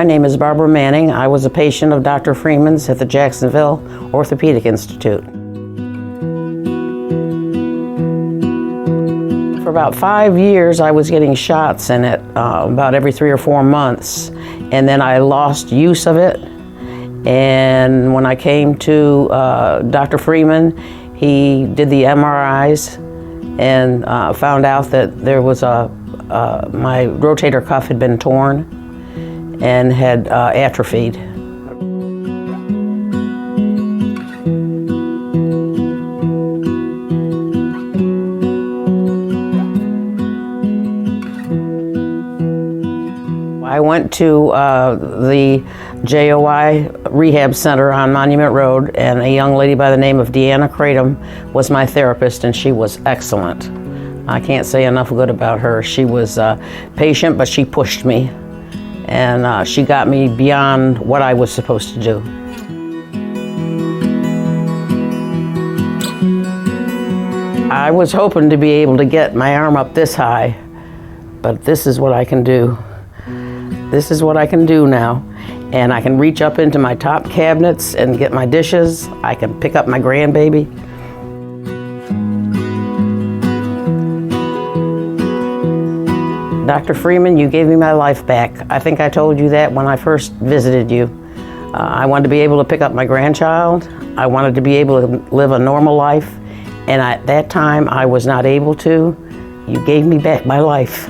My name is Barbara Manning. I was a patient of Dr. Freeman's at the Jacksonville Orthopaedic Institute. For about 5 years, I was getting shots in it about every 3 or 4 months, and then I lost use of it. And when I came to Dr. Freeman, he did the MRIs and found out that there was my rotator cuff had been torn and had atrophied. I went to the JOI Rehab Center on Monument Road, and a young lady by the name of Diana Cratem was my therapist, and she was excellent. I can't say enough good about her. She was patient, but she pushed me, and she got me beyond what I was supposed to do. I was hoping to be able to get my arm up this high, but this is what I can do. This is what I can do now. And I can reach up into my top cabinets and get my dishes. I can pick up my grandbaby. Dr. Freeman, you gave me my life back. I think I told you that when I first visited you. I wanted to be able to pick up my grandchild. I wanted to be able to live a normal life. And at that time, I was not able to. You gave me back my life.